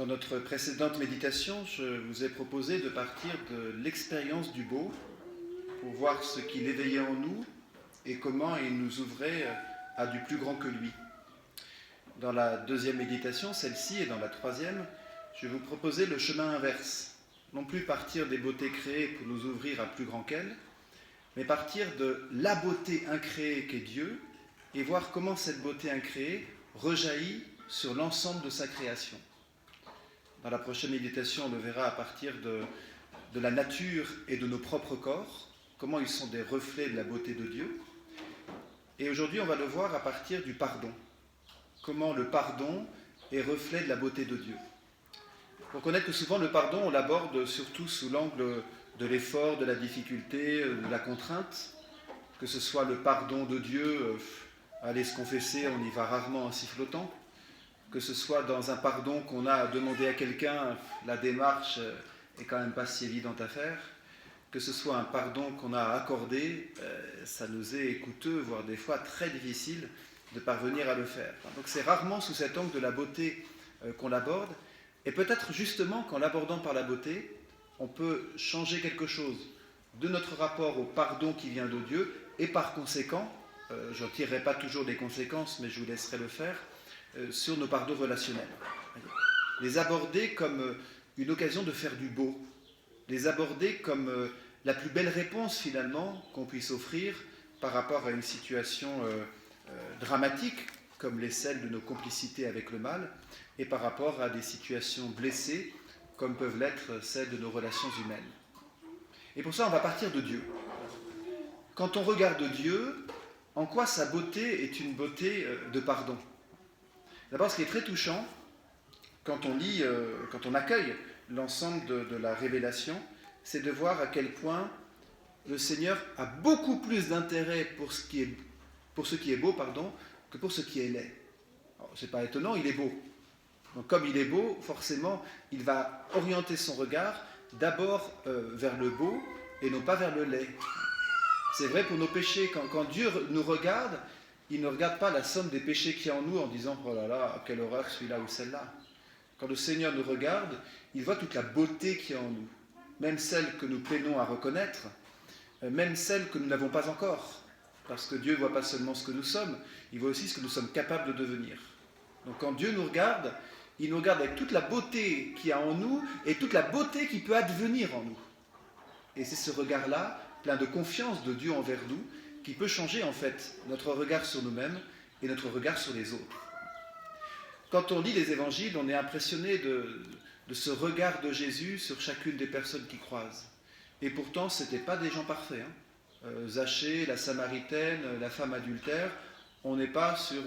Dans notre précédente méditation, je vous ai proposé de partir de l'expérience du beau pour voir ce qu'il éveillait en nous et comment il nous ouvrait à du plus grand que lui. Dans la deuxième méditation, celle-ci, et dans la troisième, je vais vous proposer le chemin inverse. Non plus partir des beautés créées pour nous ouvrir à plus grand qu'elles, mais partir de la beauté incréée qu'est Dieu et voir comment cette beauté incréée rejaillit sur l'ensemble de sa création. Dans la prochaine méditation, on le verra à partir de la nature et de nos propres corps, comment ils sont des reflets de la beauté de Dieu. Et aujourd'hui, on va le voir à partir du pardon. Comment le pardon est reflet de la beauté de Dieu. Il faut reconnaître que souvent le pardon, on l'aborde surtout sous l'angle de l'effort, de la difficulté, de la contrainte. Que ce soit le pardon de Dieu, aller se confesser, on y va rarement en sifflotant. Que ce soit dans un pardon qu'on a à demander à quelqu'un, la démarche est quand même pas si évidente à faire. Que ce soit un pardon qu'on a à accorder, ça nous est coûteux, voire des fois très difficile de parvenir à le faire. Donc c'est rarement sous cet angle de la beauté qu'on l'aborde. Et peut-être justement qu'en l'abordant par la beauté, on peut changer quelque chose de notre rapport au pardon qui vient de Dieu, et par conséquent, je n'en tirerai pas toujours des conséquences, mais je vous laisserai le faire, sur nos pardons relationnels. Les aborder comme une occasion de faire du beau, les aborder comme la plus belle réponse finalement qu'on puisse offrir par rapport à une situation dramatique comme les celles de nos complicités avec le mal, et par rapport à des situations blessées comme peuvent l'être celles de nos relations humaines. Et pour ça, on va partir de Dieu. Quand on regarde Dieu, en quoi sa beauté est une beauté de pardon ? D'abord, ce qui est très touchant, quand on lit, quand on accueille l'ensemble de la révélation, c'est de voir à quel point le Seigneur a beaucoup plus d'intérêt pour ce qui est beau, que pour ce qui est laid. Alors, c'est pas étonnant, il est beau. Donc, comme il est beau, forcément, il va orienter son regard d'abord vers le beau et non pas vers le laid. C'est vrai pour nos péchés. Quand Dieu nous regarde, il ne regarde pas la somme des péchés qu'il y a en nous en disant « Oh là là, quelle horreur celui-là ou celle-là ». Quand le Seigneur nous regarde, il voit toute la beauté qu'il y a en nous, même celle que nous peinons à reconnaître, même celle que nous n'avons pas encore. Parce que Dieu ne voit pas seulement ce que nous sommes, il voit aussi ce que nous sommes capables de devenir. Donc quand Dieu nous regarde, il nous regarde avec toute la beauté qu'il y a en nous et toute la beauté qui peut advenir en nous. Et c'est ce regard-là, plein de confiance de Dieu envers nous, qui peut changer en fait notre regard sur nous-mêmes et notre regard sur les autres. Quand on lit les évangiles, on est impressionné de ce regard de Jésus sur chacune des personnes qui croisent. Et pourtant, ce n'étaient pas des gens parfaits. Zachée, la Samaritaine, la femme adultère, on n'est pas sur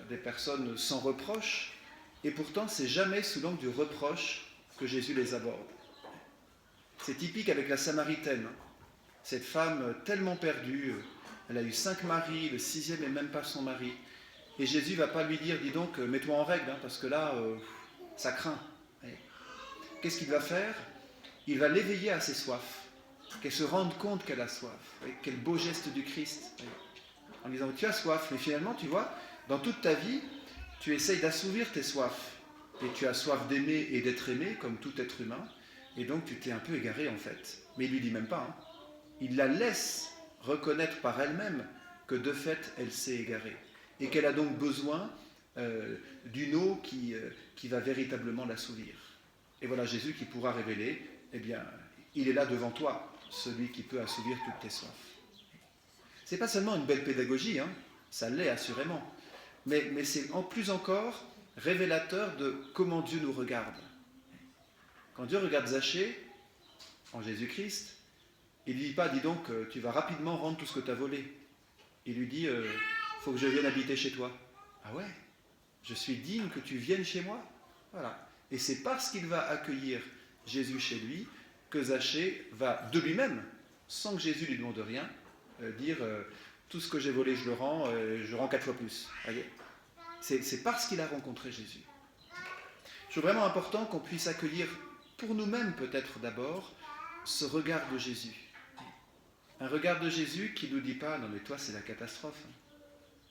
des personnes sans reproche. Et pourtant, c'est jamais sous l'angle du reproche que Jésus les aborde. C'est typique avec la Samaritaine. Cette femme tellement perdue, elle a eu 5 maris, le 6e n'est même pas son mari. Et Jésus ne va pas lui dire, dis donc, mets-toi en règle, parce que là, ça craint. Qu'est-ce qu'il va faire ? Il va l'éveiller à ses soifs, qu'elle se rende compte qu'elle a soif. Quel beau geste du Christ. En disant, tu as soif, mais finalement, tu vois, dans toute ta vie, tu essayes d'assouvir tes soifs. Et tu as soif d'aimer et d'être aimé, comme tout être humain. Et donc, tu t'es un peu égaré, en fait. Mais il ne lui dit même pas, Il la laisse reconnaître par elle-même que de fait, elle s'est égarée. Et qu'elle a donc besoin d'une eau qui va véritablement l'assouvir. Et voilà Jésus qui pourra révéler, eh bien, il est là devant toi, celui qui peut assouvir toutes tes soifs. Ce n'est pas seulement une belle pédagogie, ça l'est assurément, mais c'est en plus encore révélateur de comment Dieu nous regarde. Quand Dieu regarde Zachée, en Jésus-Christ, il ne lui dit pas, dis donc, tu vas rapidement rendre tout ce que tu as volé. Il lui dit, faut que je vienne habiter chez toi. Ah ouais, je suis digne que tu viennes chez moi. Voilà. Et c'est parce qu'il va accueillir Jésus chez lui que Zachée va de lui-même, sans que Jésus lui demande rien, dire, tout ce que j'ai volé, je le rends, je rends 4 fois plus. Voyez, c'est parce qu'il a rencontré Jésus. Je trouve vraiment important qu'on puisse accueillir, pour nous-mêmes peut-être d'abord, ce regard de Jésus. Un regard de Jésus qui ne nous dit pas « Non mais toi c'est la catastrophe ».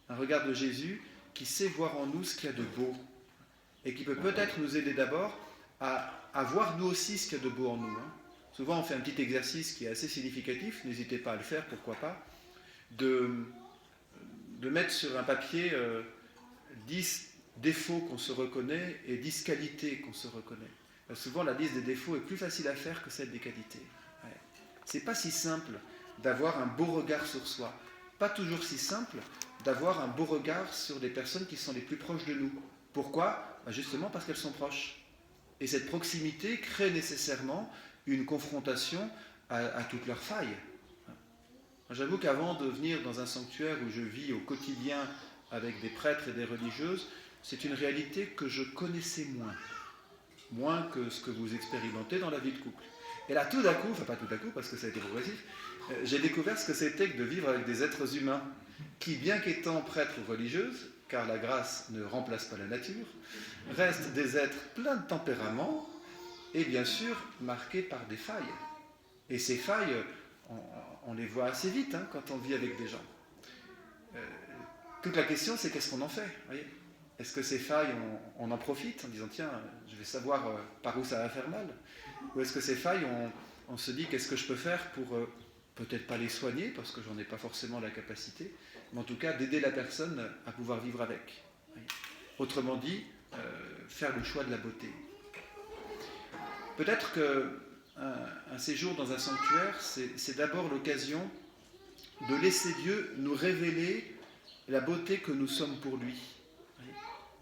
Un regard de Jésus qui sait voir en nous ce qu'il y a de beau, et qui peut peut-être nous aider d'abord à voir nous aussi ce qu'il y a de beau en nous. Souvent, on fait un petit exercice qui est assez significatif, n'hésitez pas à le faire, pourquoi pas, de mettre sur un papier 10 défauts qu'on se reconnaît et 10 qualités qu'on se reconnaît. Souvent, la liste des défauts est plus facile à faire que celle des qualités. Ouais. C'est pas si simple d'avoir un beau regard sur soi. Pas toujours si simple d'avoir un beau regard sur les personnes qui sont les plus proches de nous. Pourquoi ? Justement parce qu'elles sont proches. Et cette proximité crée nécessairement une confrontation à toutes leurs failles. J'avoue qu'avant de venir dans un sanctuaire où je vis au quotidien avec des prêtres et des religieuses, c'est une réalité que je connaissais moins que ce que vous expérimentez dans la vie de couple. Et là, tout d'un coup, enfin pas tout d'un coup parce que ça a été progressif, j'ai découvert ce que c'était que de vivre avec des êtres humains qui, bien qu'étant prêtres ou religieuses, car la grâce ne remplace pas la nature, restent des êtres pleins de tempérament et bien sûr marqués par des failles. Et ces failles, on les voit assez vite quand on vit avec des gens. Toute la question, c'est qu'est-ce qu'on en fait, voyez ? Est-ce que ces failles, on en profite en disant tiens, je vais savoir par où ça va faire mal ? Ou est-ce que ces failles, on se dit qu'est-ce que je peux faire pour peut-être pas les soigner, parce que j'en ai pas forcément la capacité, mais en tout cas d'aider la personne à pouvoir vivre avec. Voyez ? Autrement dit, faire le choix de la beauté. Peut-être qu'un séjour dans un sanctuaire, c'est d'abord l'occasion de laisser Dieu nous révéler la beauté que nous sommes pour lui.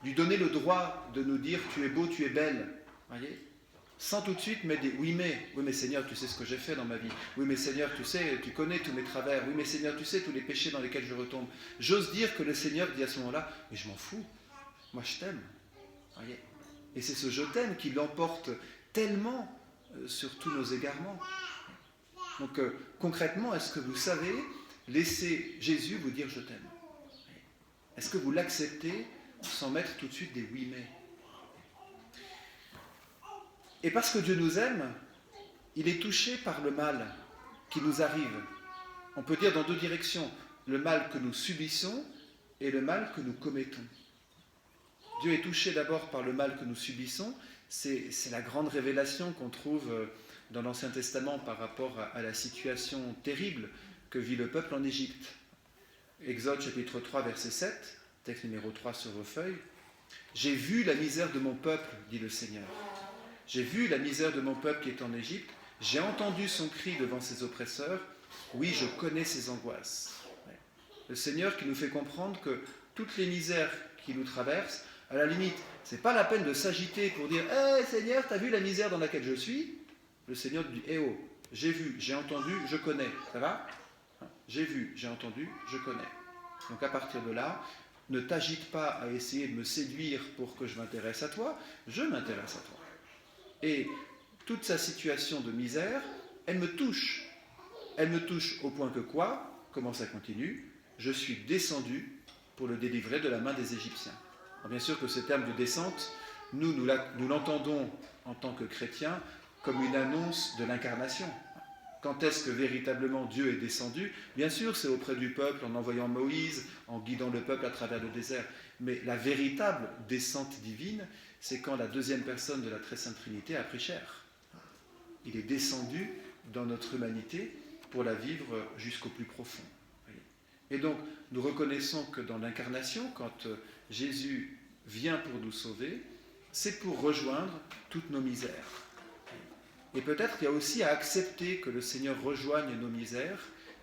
Lui donner le droit de nous dire « tu es beau, tu es belle », voyez, sans tout de suite mettre des « oui mais Seigneur, tu sais ce que j'ai fait dans ma vie, oui mais Seigneur, tu sais, tu connais tous mes travers, oui mais Seigneur, tu sais tous les péchés dans lesquels je retombe ». J'ose dire que le Seigneur dit à ce moment-là « mais je m'en fous, moi je t'aime ». Voyez. Et c'est ce « je t'aime » qui l'emporte tellement sur tous nos égarements. Donc concrètement, est-ce que vous savez laisser Jésus vous dire « je t'aime » ? Est-ce que vous l'acceptez sans mettre tout de suite des « oui mais ». Et parce que Dieu nous aime, il est touché par le mal qui nous arrive. On peut dire dans deux directions, le mal que nous subissons et le mal que nous commettons. Dieu est touché d'abord par le mal que nous subissons, c'est la grande révélation qu'on trouve dans l'Ancien Testament par rapport à la situation terrible que vit le peuple en Égypte. Exode chapitre 3 verset 7, texte numéro 3 sur vos feuilles. « J'ai vu la misère de mon peuple, dit le Seigneur. J'ai vu la misère de mon peuple qui est en Égypte. J'ai entendu son cri devant ses oppresseurs. Oui, je connais ses angoisses. » Le Seigneur qui nous fait comprendre que toutes les misères qui nous traversent, à la limite, ce n'est pas la peine de s'agiter pour dire « Hey Seigneur, t'as vu la misère dans laquelle je suis ?» Le Seigneur dit « Eh oh, j'ai vu, j'ai entendu, je connais. » Ça va ? J'ai vu, j'ai entendu, je connais. Donc à partir de là, ne t'agite pas à essayer de me séduire pour que je m'intéresse à toi, je m'intéresse à toi. Et toute sa situation de misère, elle me touche. Elle me touche au point que quoi ? Comment ça continue ? Je suis descendu pour le délivrer de la main des Égyptiens. Alors bien sûr que ce terme de descente, nous l'entendons en tant que chrétiens comme une annonce de l'incarnation. Quand est-ce que véritablement Dieu est descendu ? Bien sûr, c'est auprès du peuple, en envoyant Moïse, en guidant le peuple à travers le désert. Mais la véritable descente divine, c'est quand la deuxième personne de la Très Sainte Trinité a pris chair. Il est descendu dans notre humanité pour la vivre jusqu'au plus profond. Et donc, nous reconnaissons que dans l'incarnation, quand Jésus vient pour nous sauver, c'est pour rejoindre toutes nos misères. Et peut-être qu'il y a aussi à accepter que le Seigneur rejoigne nos misères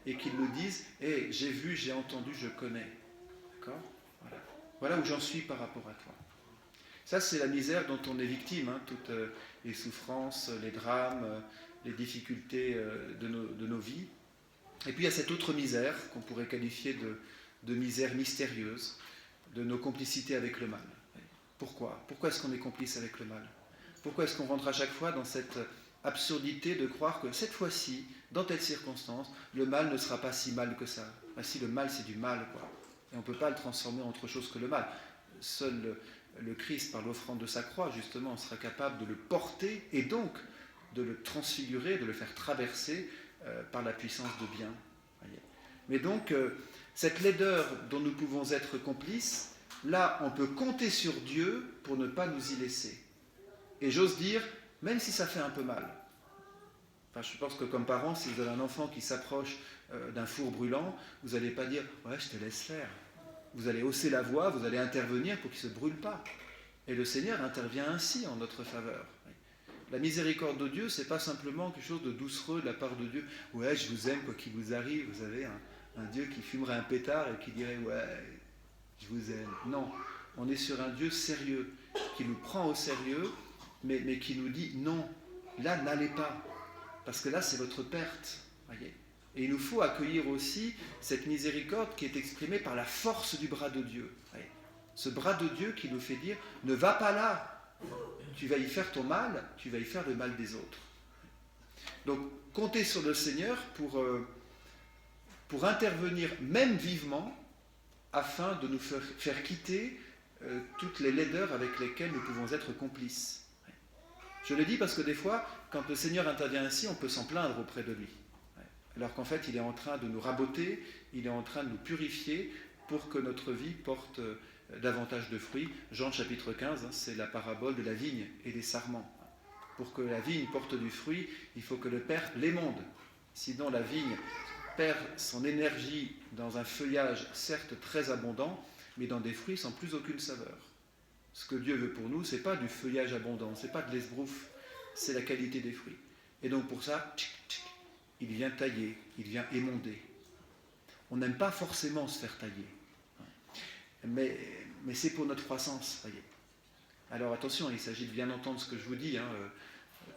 et qu'il nous dise « Hey, j'ai vu, j'ai entendu, je connais. » D'accord ? Voilà où j'en suis par rapport à toi. Ça, c'est la misère dont on est victime, toutes les souffrances, les drames, les difficultés de nos vies. Et puis il y a cette autre misère qu'on pourrait qualifier de misère mystérieuse, de nos complicités avec le mal. Pourquoi ? Pourquoi est-ce qu'on est complice avec le mal ? Pourquoi est-ce qu'on rentre à chaque fois dans cette absurdité de croire que cette fois-ci, dans telle circonstance, le mal ne sera pas si mal que ça. Ben, si le mal, c'est du mal, quoi. Et on ne peut pas le transformer en autre chose que le mal. Seul le Christ, par l'offrande de sa croix, justement, sera capable de le porter et donc de le transfigurer, de le faire traverser par la puissance de bien. Voyez. Mais donc, cette laideur dont nous pouvons être complices, là, on peut compter sur Dieu pour ne pas nous y laisser. Et j'ose dire, même si ça fait un peu mal. Enfin, je pense que comme parents, si vous avez un enfant qui s'approche d'un four brûlant, vous n'allez pas dire « ouais, je te laisse faire ». Vous allez hausser la voix, vous allez intervenir pour qu'il ne se brûle pas. Et le Seigneur intervient ainsi en notre faveur. La miséricorde de Dieu, ce n'est pas simplement quelque chose de doucereux de la part de Dieu. « Ouais, je vous aime quoi qu'il vous arrive ». Vous avez un Dieu qui fumerait un pétard et qui dirait « ouais, je vous aime ». Non, on est sur un Dieu sérieux, qui nous prend au sérieux, mais qui nous dit « non, là, n'allez pas ». Parce que là, c'est votre perte. Voyez. Et il nous faut accueillir aussi cette miséricorde qui est exprimée par la force du bras de Dieu. Voyez. Ce bras de Dieu qui nous fait dire « ne va pas là, tu vas y faire ton mal, tu vas y faire le mal des autres ». Donc, comptez sur le Seigneur pour intervenir même vivement afin de nous faire quitter toutes les laideurs avec lesquelles nous pouvons être complices. Je le dis parce que des fois, quand le Seigneur intervient ainsi, on peut s'en plaindre auprès de lui. Alors qu'en fait, il est en train de nous raboter, il est en train de nous purifier pour que notre vie porte davantage de fruits. Jean chapitre 15, c'est la parabole de la vigne et des sarments. Pour que la vigne porte du fruit, il faut que le Père l'émonde. Sinon, la vigne perd son énergie dans un feuillage certes très abondant, mais dans des fruits sans plus aucune saveur. Ce que Dieu veut pour nous, ce n'est pas du feuillage abondant, ce n'est pas de l'esbrouffe, c'est la qualité des fruits. Et donc pour ça, il vient tailler, il vient émonder. On n'aime pas forcément se faire tailler, mais c'est pour notre croissance, voyez. Alors attention, il s'agit de bien entendre ce que je vous dis.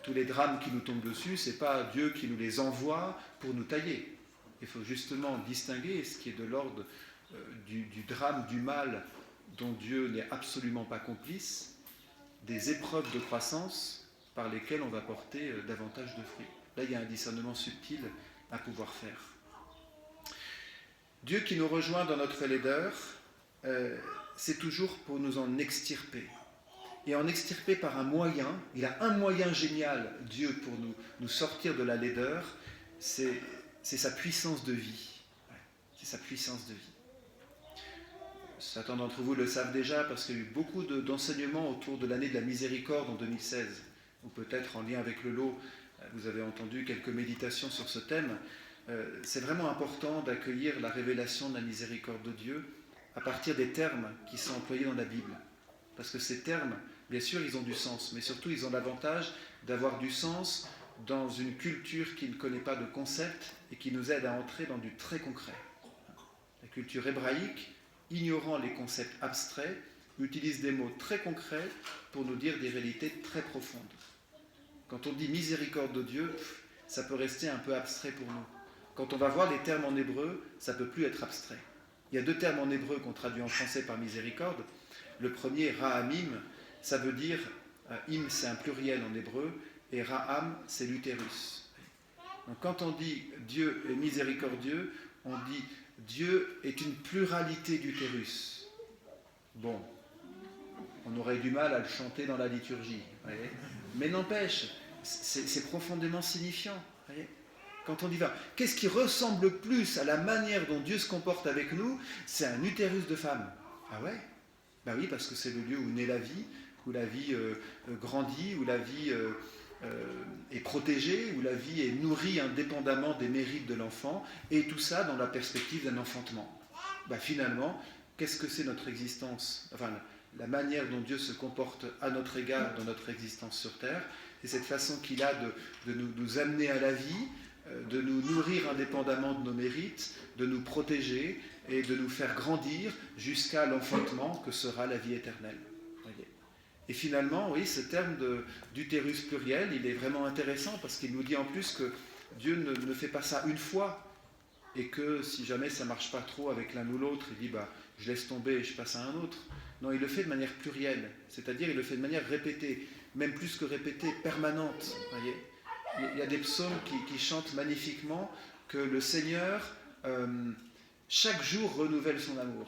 Tous les drames qui nous tombent dessus, ce n'est pas Dieu qui nous les envoie pour nous tailler. Il faut justement distinguer ce qui est de l'ordre du drame, du mal, dont Dieu n'est absolument pas complice, des épreuves de croissance par lesquelles on va porter davantage de fruits. Là, il y a un discernement subtil à pouvoir faire. Dieu qui nous rejoint dans notre laideur, c'est toujours pour nous en extirper. Et en extirper par un moyen, il a un moyen génial, Dieu, pour nous sortir de la laideur, c'est sa puissance de vie. C'est sa puissance de vie. Certains d'entre vous le savent déjà parce qu'il y a eu beaucoup d'enseignements autour de l'année de la miséricorde en 2016, ou peut-être en lien avec le lot, vous avez entendu quelques méditations sur ce thème. C'est vraiment important d'accueillir la révélation de la miséricorde de Dieu à partir des termes qui sont employés dans la Bible. Parce que ces termes, bien sûr, ils ont du sens, mais surtout ils ont l'avantage d'avoir du sens dans une culture qui ne connaît pas de concept et qui nous aide à entrer dans du très concret. La culture hébraïque, ignorant les concepts abstraits, utilise des mots très concrets pour nous dire des réalités très profondes. Quand on dit miséricorde de Dieu, ça peut rester un peu abstrait pour nous. Quand on va voir les termes en hébreu, ça ne peut plus être abstrait. Il y a deux termes en hébreu qu'on traduit en français par miséricorde. Le premier, rahamim, ça veut dire, im c'est un pluriel en hébreu, et raham c'est l'utérus. Donc quand on dit Dieu est miséricordieux, on dit Dieu est une pluralité d'utérus. Bon, on aurait du mal à le chanter dans la liturgie, voyez, mais n'empêche, c'est profondément signifiant. Voyez. Quand on dit, qu'est-ce qui ressemble le plus à la manière dont Dieu se comporte avec nous? C'est un utérus de femme. Ah ouais? Ben oui, parce que c'est le lieu où naît la vie, où la vie grandit, où la vie est protégée, où la vie est nourrie indépendamment des mérites de l'enfant, et tout ça dans la perspective d'un enfantement. Ben finalement, qu'est-ce que c'est notre existence? Enfin, la manière dont Dieu se comporte à notre égard dans notre existence sur Terre, c'est cette façon qu'il a de nous amener à la vie, de nous nourrir indépendamment de nos mérites, de nous protéger et de nous faire grandir jusqu'à l'enfantement que sera la vie éternelle. Voyez. Et finalement, oui, ce terme d'utérus pluriel, il est vraiment intéressant parce qu'il nous dit en plus que Dieu ne fait pas ça une fois et que si jamais ça ne marche pas trop avec l'un ou l'autre, il dit je laisse tomber et je passe à un autre. Non, il le fait de manière plurielle, c'est-à-dire il le fait de manière répétée, même plus que répétée, permanente. Voyez. Il y a des psaumes qui chantent magnifiquement que le Seigneur, chaque jour, renouvelle son amour.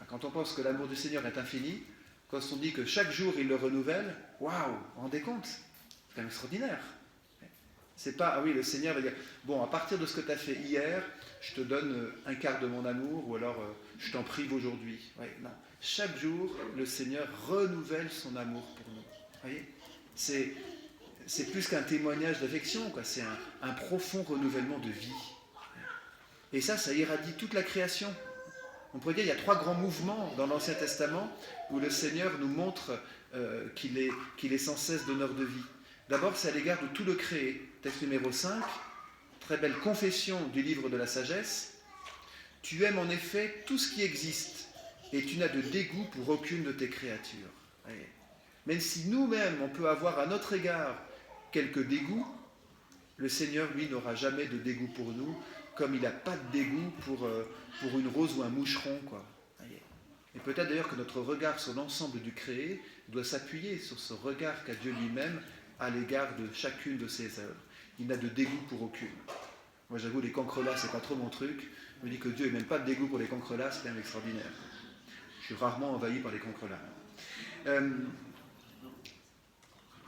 Quand on pense que l'amour du Seigneur est infini, quand on dit que chaque jour il le renouvelle, waouh, vous vous rendez compte? C'est quand même extraordinaire. C'est pas, ah oui, le Seigneur va dire, bon, à partir de ce que tu as fait hier, je te donne un quart de mon amour, ou alors je t'en prive aujourd'hui. Ouais, non. Chaque jour, le Seigneur renouvelle son amour pour nous. Vous voyez, c'est plus qu'un témoignage d'affection, quoi. C'est un profond renouvellement de vie. Et ça irradie toute la création. On pourrait dire qu'il y a 3 grands mouvements dans l'Ancien Testament où le Seigneur nous montre qu'il est sans cesse donneur de vie. D'abord, c'est à l'égard de tout le créé. Texte numéro 5, très belle confession du livre de la sagesse. Tu aimes en effet tout ce qui existe et tu n'as de dégoût pour aucune de tes créatures. Voyez. Même si nous-mêmes, on peut avoir à notre égard quelques dégoûts, le Seigneur, lui, n'aura jamais de dégoût pour nous, comme il n'a pas de dégoût pour une rose ou un moucheron, quoi. Voyez. Et peut-être d'ailleurs que notre regard sur l'ensemble du créé doit s'appuyer sur ce regard qu'a Dieu lui-même à l'égard de chacune de ses œuvres. Il n'a de dégoût pour aucune. Moi, j'avoue, les cancrelats, c'est pas trop mon truc. Je me dis que Dieu n'a même pas de dégoût pour les cancrelats, c'est quand même extraordinaire. Je suis rarement envahi par les cancrelats.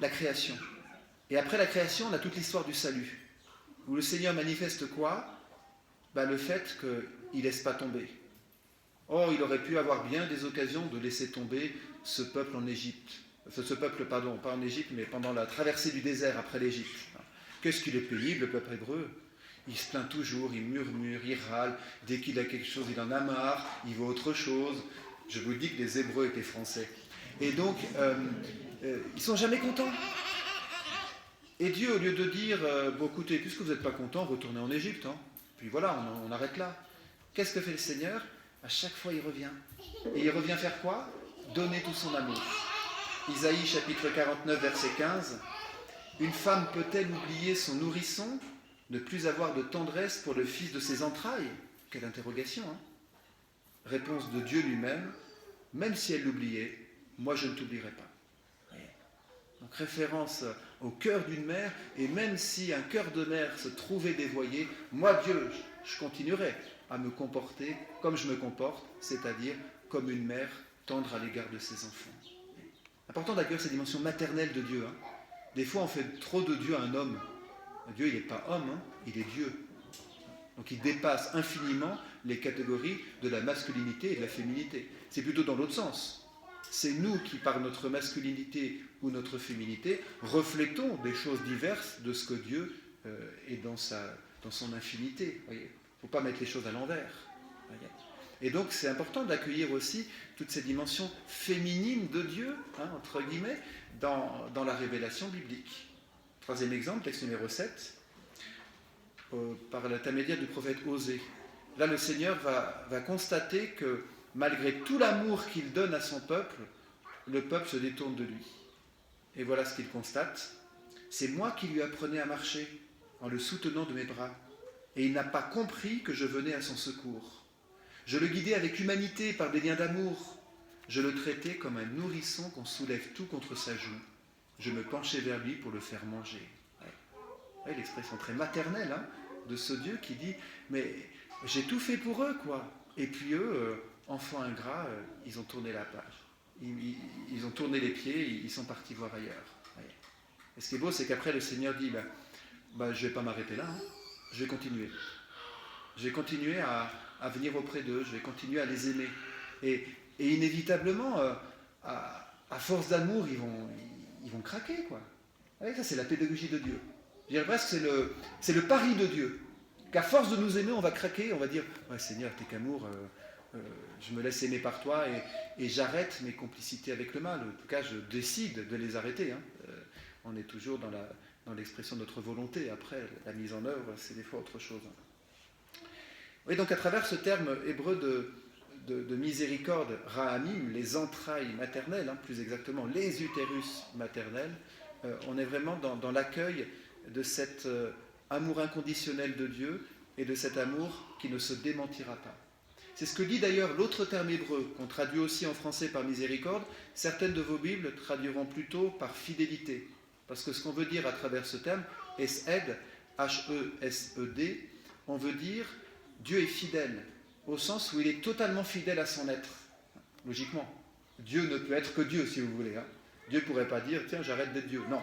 La création. Et après la création, on a toute l'histoire du salut, où le Seigneur manifeste quoi ? Le fait qu'il ne laisse pas tomber. Or, il aurait pu avoir bien des occasions de laisser tomber ce peuple en Égypte. Ce peuple, pardon, pas en Égypte, mais pendant la traversée du désert après l'Égypte. Qu'est-ce qu'il est pénible, le peuple hébreu ? Il se plaint toujours, il murmure, il râle. Dès qu'il a quelque chose, il en a marre, il veut autre chose. Je vous dis que les Hébreux étaient français. Et donc, ils ne sont jamais contents. Et Dieu, au lieu de dire, bon écoutez, puisque vous n'êtes pas contents, retournez en Égypte. Hein. Puis voilà, on arrête là. Qu'est-ce que fait le Seigneur ? À chaque fois, il revient. Et il revient faire quoi ? Donner tout son amour. Isaïe, chapitre 49, verset 15. Une femme peut-elle oublier son nourrisson, ne plus avoir de tendresse pour le fils de ses entrailles ? Quelle interrogation, hein ? Réponse de Dieu lui-même, même si elle l'oubliait, moi je ne t'oublierai pas. Donc référence au cœur d'une mère, et même si un cœur de mère se trouvait dévoyé, moi Dieu, je continuerai à me comporter comme je me comporte, c'est-à-dire comme une mère tendre à l'égard de ses enfants. Important d'accueillir cette dimension maternelle de Dieu. Hein. Des fois on fait trop de Dieu un homme. Dieu il n'est pas homme, hein, il est Dieu. Donc il dépasse infiniment les catégories de la masculinité et de la féminité. C'est plutôt dans l'autre sens. C'est nous qui, par notre masculinité ou notre féminité, reflétons des choses diverses de ce que Dieu est dans son infinité. Il ne faut pas mettre les choses à l'envers. Voyez. Et donc c'est important d'accueillir aussi toutes ces dimensions féminines de Dieu, hein, entre guillemets, dans la révélation biblique. Troisième exemple, texte numéro 7, par l'intermédiaire du prophète Osée. Là, le Seigneur va constater que malgré tout l'amour qu'il donne à son peuple, le peuple se détourne de lui. Et voilà ce qu'il constate. C'est moi qui lui apprenais à marcher en le soutenant de mes bras. Et il n'a pas compris que je venais à son secours. Je le guidais avec humanité par des liens d'amour. Je le traitais comme un nourrisson qu'on soulève tout contre sa joue. Je me penchais vers lui pour le faire manger. Ouais, l'expression très maternelle, hein, de ce Dieu qui dit « Mais j'ai tout fait pour eux, quoi. » Et puis eux, enfants ingrats, ils ont tourné la page. Ils ont tourné les pieds, ils sont partis voir ailleurs. Ouais. Et ce qui est beau, c'est qu'après, le Seigneur dit je ne vais pas m'arrêter là, hein. Je vais continuer. Je vais continuer à venir auprès d'eux, je vais continuer à les aimer. Et inévitablement, à force d'amour, ils vont craquer, quoi. Ouais, ça, c'est la pédagogie de Dieu. Je dirais presque que c'est le pari de Dieu. Qu'à force de nous aimer, on va craquer, on va dire « Ouais, Seigneur, t'es qu'amour, je me laisse aimer par toi et j'arrête mes complicités avec le mal. En tout cas, je décide de les arrêter. Hein. On est toujours dans l'expression de notre volonté. Après, la mise en œuvre, c'est des fois autre chose. Oui, donc à travers ce terme hébreu de miséricorde, ra'amim, les entrailles maternelles, hein, plus exactement les utérus maternels, on est vraiment dans l'accueil de cet amour inconditionnel de Dieu et de cet amour qui ne se démentira pas. C'est ce que dit d'ailleurs l'autre terme hébreu, qu'on traduit aussi en français par miséricorde. Certaines de vos Bibles traduiront plutôt par fidélité. Parce que ce qu'on veut dire à travers ce terme, Hesed, H-E-S-E-D, on veut dire Dieu est fidèle, au sens où il est totalement fidèle à son être. Logiquement, Dieu ne peut être que Dieu, si vous voulez. Hein. Dieu ne pourrait pas dire, tiens, j'arrête d'être Dieu. Non,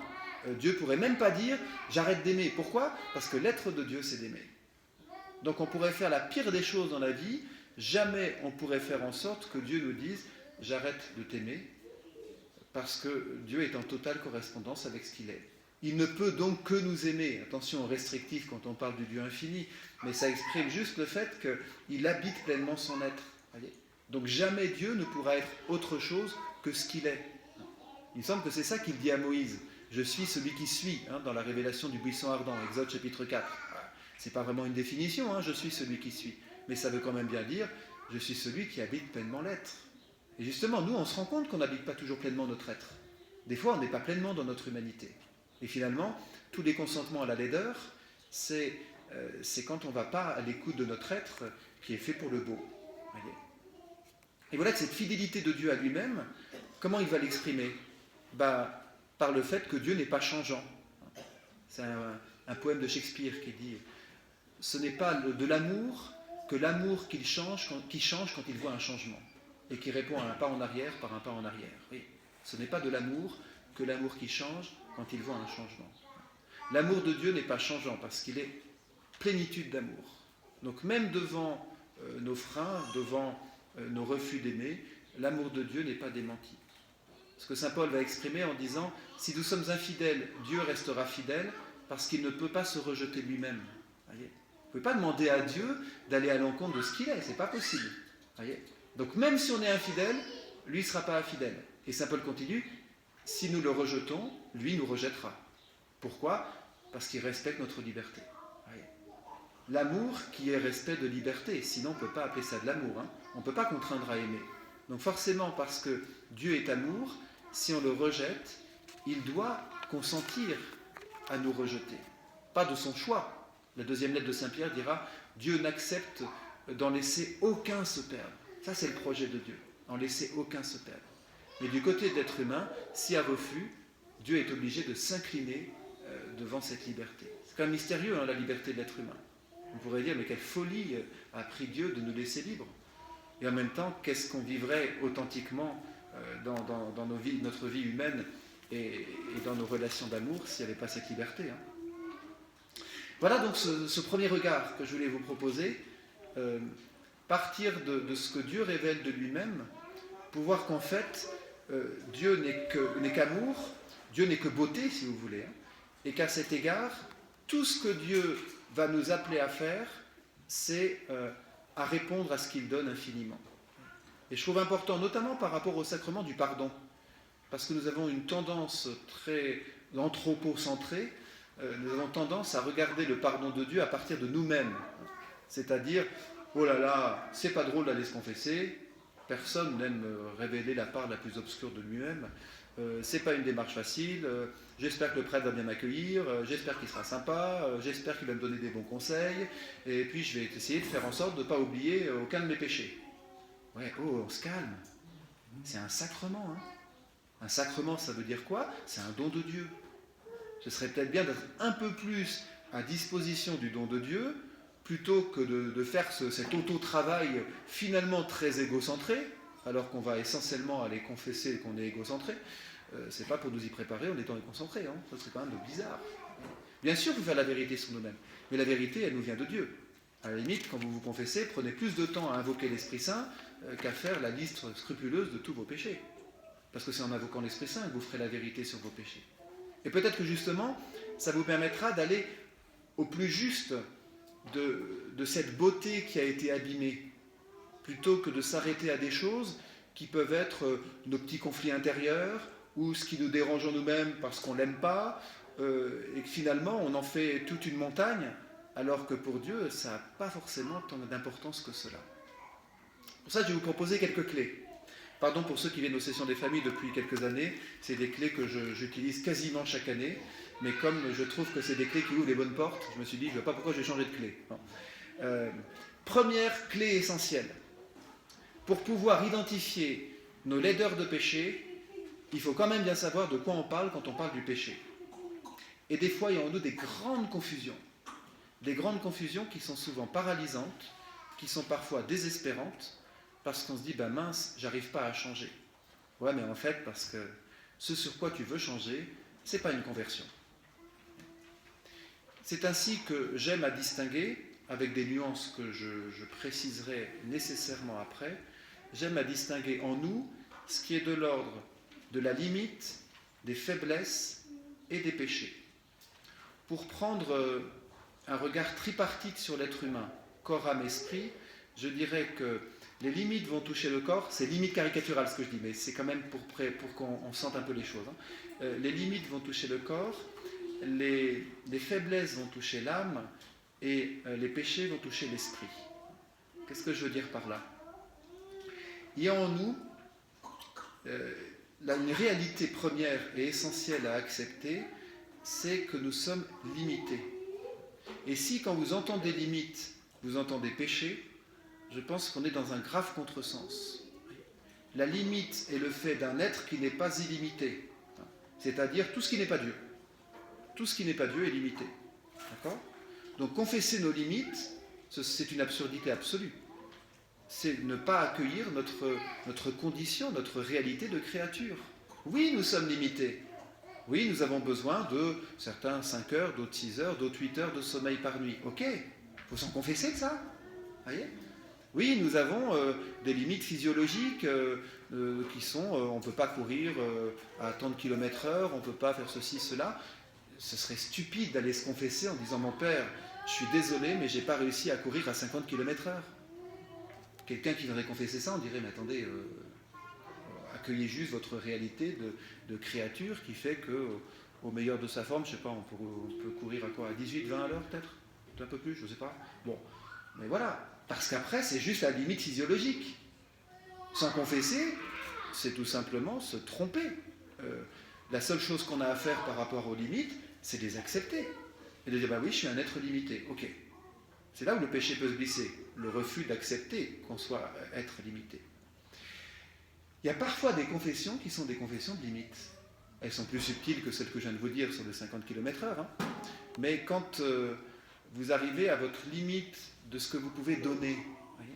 Dieu pourrait même pas dire « j'arrête d'aimer ». Pourquoi? Parce que l'être de Dieu, c'est d'aimer. Donc on pourrait faire la pire des choses dans la vie, jamais on pourrait faire en sorte que Dieu nous dise « j'arrête de t'aimer », parce que Dieu est en totale correspondance avec ce qu'il est. Il ne peut donc que nous aimer. Attention, restrictif quand on parle du Dieu infini, mais ça exprime juste le fait qu'il habite pleinement son être. Voyez, donc jamais Dieu ne pourra être autre chose que ce qu'il est. Il me semble que c'est ça qu'il dit à Moïse. Je suis celui qui suis, dans la révélation du buisson ardent, Exode chapitre 4. Ce n'est pas vraiment une définition, je suis celui qui suis. Mais ça veut quand même bien dire, je suis celui qui habite pleinement l'être. Et justement, nous, on se rend compte qu'on n'habite pas toujours pleinement notre être. Des fois, on n'est pas pleinement dans notre humanité. Et finalement, tous les consentements à la laideur, c'est quand on ne va pas à l'écoute de notre être qui est fait pour le beau. Voyez. Et voilà que cette fidélité de Dieu à lui-même, comment il va l'exprimer? Par le fait que Dieu n'est pas changeant. C'est un poème de Shakespeare qui dit « Ce n'est pas de l'amour que l'amour qui change quand il voit un changement. » Et qui répond à un pas en arrière par un pas en arrière. Oui, ce n'est pas de l'amour que l'amour qui change quand il voit un changement. L'amour de Dieu n'est pas changeant parce qu'il est plénitude d'amour. Donc même devant nos freins, devant nos refus d'aimer, l'amour de Dieu n'est pas démenti. Ce que saint Paul va exprimer en disant « Si nous sommes infidèles, Dieu restera fidèle parce qu'il ne peut pas se rejeter lui-même. » Vous ne pouvez pas demander à Dieu d'aller à l'encontre de ce qu'il est, ce n'est pas possible. Voyez. Donc même si on est infidèle, lui ne sera pas infidèle. Et saint Paul continue, si nous le rejetons, lui nous rejettera. Pourquoi? Parce qu'il respecte notre liberté. Voyez. L'amour qui est respect de liberté, sinon on ne peut pas appeler ça de l'amour. On ne peut pas contraindre à aimer. Donc forcément, parce que Dieu est amour, si on le rejette, il doit consentir à nous rejeter. Pas de son choix. La deuxième lettre de saint Pierre dira, Dieu n'accepte d'en laisser aucun se perdre. Ça, c'est le projet de Dieu, en laisser aucun se perdre. Mais du côté de l'être humain, s'il y a refus, Dieu est obligé de s'incliner devant cette liberté. C'est quand même mystérieux, la liberté de l'être humain. On pourrait dire, mais quelle folie a pris Dieu de nous laisser libres. Et en même temps, qu'est-ce qu'on vivrait authentiquement dans notre vie humaine et dans nos relations d'amour s'il n'y avait pas cette liberté. Voilà donc ce premier regard que je voulais vous proposer. Partir de ce que Dieu révèle de lui-même pour voir qu'en fait, Dieu n'est qu'amour, Dieu n'est que beauté, si vous voulez, et qu'à cet égard, tout ce que Dieu va nous appeler à faire, c'est à répondre à ce qu'il donne infiniment. Et je trouve important, notamment par rapport au sacrement du pardon, parce que nous avons une tendance très anthropocentrée, nous avons tendance à regarder le pardon de Dieu à partir de nous-mêmes, c'est-à-dire oh là là, c'est pas drôle d'aller se confesser, personne n'aime révéler la part la plus obscure de lui-même, c'est pas une démarche facile, j'espère que le prêtre va bien m'accueillir, j'espère qu'il sera sympa, j'espère qu'il va me donner des bons conseils, et puis je vais essayer de faire en sorte de ne pas oublier aucun de mes péchés. Ouais, on se calme, c'est un sacrement. Un sacrement, ça veut dire quoi? C'est un don de Dieu. Ce serait peut-être bien d'être un peu plus à disposition du don de Dieu, plutôt que de faire cet auto-travail finalement très égocentré, alors qu'on va essentiellement aller confesser qu'on est égocentré, c'est pas pour nous y préparer en étant égocentré, ça serait quand même bizarre. Bien sûr, il faut faire la vérité sur nous-mêmes, mais la vérité, elle nous vient de Dieu. À la limite, quand vous vous confessez, prenez plus de temps à invoquer l'Esprit Saint qu'à faire la liste scrupuleuse de tous vos péchés. Parce que c'est en invoquant l'Esprit Saint que vous ferez la vérité sur vos péchés. Et peut-être que justement, ça vous permettra d'aller au plus juste de cette beauté qui a été abîmée, plutôt que de s'arrêter à des choses qui peuvent être nos petits conflits intérieurs, ou ce qui nous dérange en nous-mêmes parce qu'on ne l'aime pas, et que finalement on en fait toute une montagne, alors que pour Dieu, ça n'a pas forcément tant d'importance que cela. Pour ça, je vais vous proposer quelques clés. Pardon pour ceux qui viennent aux sessions des familles depuis quelques années, c'est des clés que j'utilise quasiment chaque année, mais comme je trouve que c'est des clés qui ouvrent les bonnes portes, je me suis dit, je ne vois pas pourquoi je vais changer de clé. Première clé essentielle, pour pouvoir identifier nos laideurs de péché, il faut quand même bien savoir de quoi on parle quand on parle du péché. Et des fois, il y a en nous des grandes confusions qui sont souvent paralysantes, qui sont parfois désespérantes, parce qu'on se dit, mince, j'arrive pas à changer. Ouais, mais en fait, parce que ce sur quoi tu veux changer, ce n'est pas une conversion. C'est ainsi que j'aime à distinguer, avec des nuances que je préciserai nécessairement après, j'aime à distinguer en nous ce qui est de l'ordre de la limite, des faiblesses et des péchés. Pour prendre un regard tripartite sur l'être humain, corps, âme, esprit, je dirais que les limites vont toucher le corps, c'est limite caricaturale ce que je dis, mais c'est quand même pour qu'on sente un peu les choses. Les limites vont toucher le corps, les faiblesses vont toucher l'âme et les péchés vont toucher l'esprit. Qu'est-ce que je veux dire par là? Il y a en nous une réalité première et essentielle à accepter, c'est que nous sommes limités. Et si quand vous entendez limite, vous entendez péché, je pense qu'on est dans un grave contresens. La limite est le fait d'un être qui n'est pas illimité, c'est-à-dire tout ce qui n'est pas Dieu. Tout ce qui n'est pas Dieu est limité. D'accord? Donc confesser nos limites, c'est une absurdité absolue. C'est ne pas accueillir notre condition, notre réalité de créature. Oui, nous sommes limités. Oui, nous avons besoin de certains 5 heures, d'autres 6 heures, d'autres 8 heures de sommeil par nuit. Ok, il faut s'en confesser de ça. Voyez? Oui, nous avons des limites physiologiques qui sont on ne peut pas courir à tant de km/h, on ne peut pas faire ceci, cela. Ce serait stupide d'aller se confesser en disant « Mon père, je suis désolé, mais je n'ai pas réussi à courir à 50 km/h. » Quelqu'un qui viendrait confesser ça, on dirait « Mais attendez, accueillez juste votre réalité de créature qui fait qu'au meilleur de sa forme, je ne sais pas, on peut courir à quoi? À 18, 20 à l'heure peut-être? Un peu plus, je ne sais pas. Bon, mais voilà. Parce qu'après, c'est juste la limite physiologique. Sans confesser, c'est tout simplement se tromper. La seule chose qu'on a à faire par rapport aux limites, c'est de les accepter. Et de dire, bah oui, je suis un être limité. Ok. C'est là où le péché peut se glisser. Le refus d'accepter qu'on soit être limité. Il y a parfois des confessions qui sont des confessions de limites. Elles sont plus subtiles que celles que je viens de vous dire sur les 50 km/h. Mais quand vous arrivez à votre limite de ce que vous pouvez donner, voyez,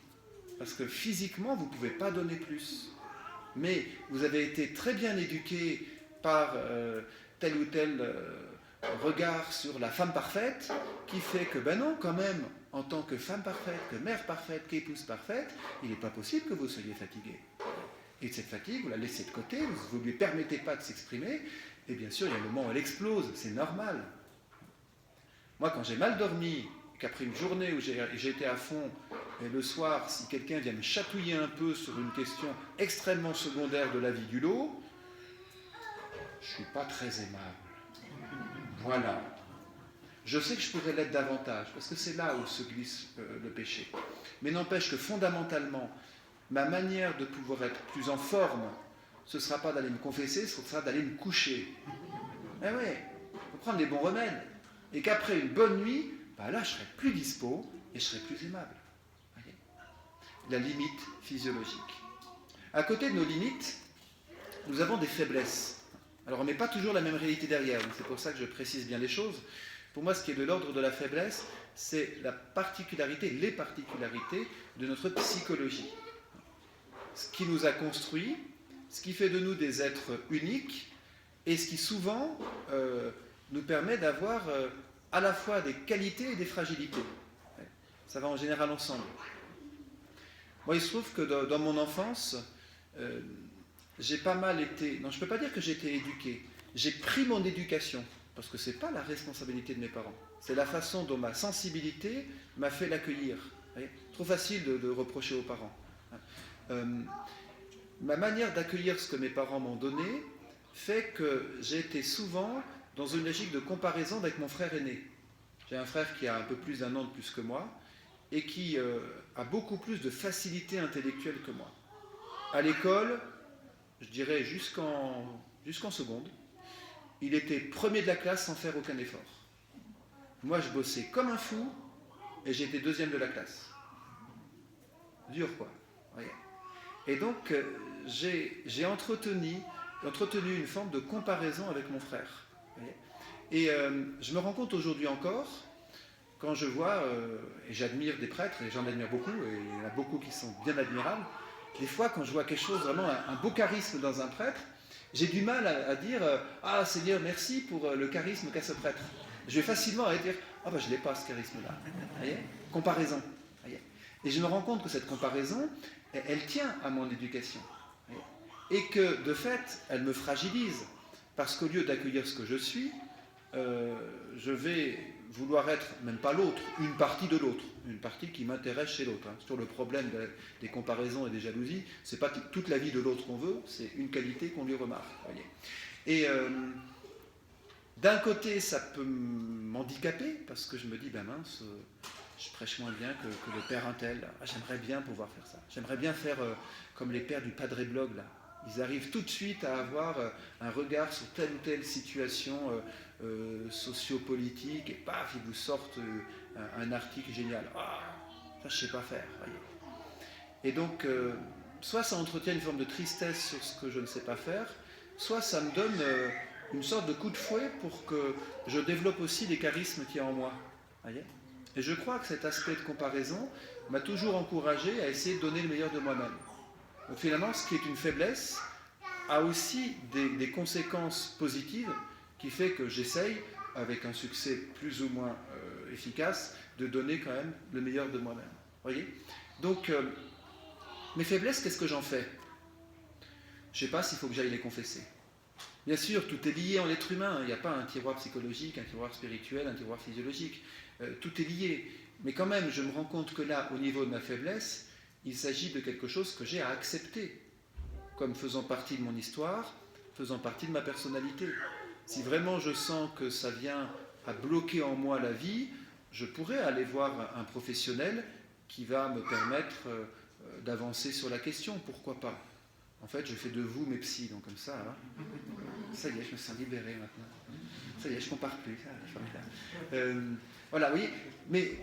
parce que physiquement, vous ne pouvez pas donner plus. Mais vous avez été très bien éduqué par tel ou tel regard sur la femme parfaite, qui fait que, ben non, quand même, en tant que femme parfaite, que mère parfaite, qu'épouse parfaite, il n'est pas possible que vous soyez fatigué. Et cette fatigue, vous la laissez de côté, vous ne lui permettez pas de s'exprimer, et bien sûr, il y a un moment où elle explose, c'est normal. Moi, quand j'ai mal dormi, qu'après une journée où j'ai été à fond, et le soir, si quelqu'un vient me chatouiller un peu sur une question extrêmement secondaire de la vie du lot, je ne suis pas très aimable. Voilà. Je sais que je pourrais l'être davantage, parce que c'est là où se glisse le péché. Mais n'empêche que fondamentalement, ma manière de pouvoir être plus en forme, ce ne sera pas d'aller me confesser, ce sera d'aller me coucher. Eh oui, il faut prendre des bons remèdes. Et qu'après une bonne nuit, bah là, je serai plus dispo et je serai plus aimable. Voyez, la limite physiologique. À côté de nos limites, nous avons des faiblesses. Alors, on ne met pas toujours la même réalité derrière, donc c'est pour ça que je précise bien les choses. Pour moi, ce qui est de l'ordre de la faiblesse, c'est les particularités de notre psychologie. Ce qui nous a construits, ce qui fait de nous des êtres uniques, et ce qui souvent nous permet d'avoir à la fois des qualités et des fragilités. Ça va en général ensemble. Moi, il se trouve que dans mon enfance, j'ai pas mal été... Non, je ne peux pas dire que j'ai été éduqué. J'ai pris mon éducation, parce que ce n'est pas la responsabilité de mes parents. C'est la façon dont ma sensibilité m'a fait l'accueillir. Trop facile de reprocher aux parents. Ma manière d'accueillir ce que mes parents m'ont donné fait que j'ai été souvent dans une logique de comparaison avec mon frère aîné. J'ai un frère qui a un peu plus d'1 an de plus que moi et qui a beaucoup plus de facilité intellectuelle que moi. À l'école, je dirais jusqu'en seconde, il était premier de la classe sans faire aucun effort. Moi, je bossais comme un fou et j'étais 2e de la classe. Dur, quoi. Voyez. Et donc, j'ai entretenu une forme de comparaison avec mon frère. Et je me rends compte aujourd'hui encore, quand je vois, et j'admire des prêtres, et j'en admire beaucoup, et il y en a beaucoup qui sont bien admirables, des fois quand je vois quelque chose, vraiment un beau charisme dans un prêtre, J'ai du mal à dire ah Seigneur, merci pour le charisme qu'a ce prêtre. Je vais facilement aller dire ah je ne l'ai pas ce charisme-là. Voyez, comparaison. Voyez. Et je me rends compte que cette comparaison, elle tient à mon éducation. Voyez. Et que de fait, elle me fragilise. Parce qu'au lieu d'accueillir ce que je suis, je vais vouloir être, même pas l'autre, une partie de l'autre, une partie qui m'intéresse chez l'autre. Hein. Sur le problème des comparaisons et des jalousies, c'est pas toute la vie de l'autre qu'on veut, c'est une qualité qu'on lui remarque. Voyez. Et d'un côté, ça peut m'handicaper, parce que je me dis, ben mince, je prêche moins bien que le père untel. Ah, j'aimerais bien pouvoir faire ça. J'aimerais bien faire comme les pères du Padre Blog, là. Ils arrivent tout de suite à avoir un regard sur telle ou telle situation sociopolitique, et paf, ils vous sortent un article génial. Ah, ça je ne sais pas faire. Voyez. Et donc, soit ça entretient une forme de tristesse sur ce que je ne sais pas faire, soit ça me donne une sorte de coup de fouet pour que je développe aussi les charismes qu'il y a en moi. Voyez. Et je crois que cet aspect de comparaison m'a toujours encouragé à essayer de donner le meilleur de moi-même. Donc finalement, ce qui est une faiblesse a aussi des conséquences positives qui fait que j'essaye, avec un succès plus ou moins efficace, de donner quand même le meilleur de moi-même. Voyez ? Donc, mes faiblesses, qu'est-ce que j'en fais ? Je ne sais pas s'il faut que j'aille les confesser. Bien sûr, tout est lié en l'être humain. Il n'y a pas un tiroir psychologique, un tiroir spirituel, un tiroir physiologique. Tout est lié. Mais quand même, je me rends compte que là, au niveau de ma faiblesse, il s'agit de quelque chose que j'ai à accepter, comme faisant partie de mon histoire, faisant partie de ma personnalité. Si vraiment je sens que ça vient à bloquer en moi la vie, je pourrais aller voir un professionnel qui va me permettre d'avancer sur la question, pourquoi pas. En fait, je fais de vous mes psys, donc comme ça, hein. Ça y est, je me sens libéré maintenant. Ça y est, je ne compare plus. Voilà, oui, mais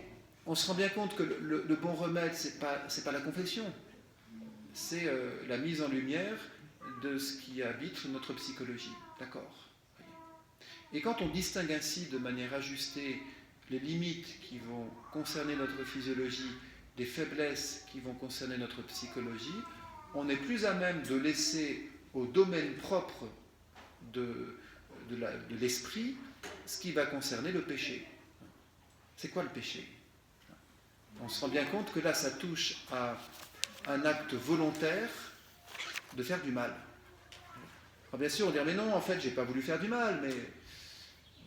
on se rend bien compte que le bon remède, c'est pas la confession, c'est la mise en lumière de ce qui habite notre psychologie. D'accord ? Et quand on distingue ainsi de manière ajustée les limites qui vont concerner notre physiologie, des faiblesses qui vont concerner notre psychologie, on est plus à même de laisser au domaine propre de l'esprit ce qui va concerner le péché. C'est quoi le péché ? On se rend bien compte que là, ça touche à un acte volontaire de faire du mal. Alors bien sûr, on dirait, mais non, en fait, j'ai pas voulu faire du mal, mais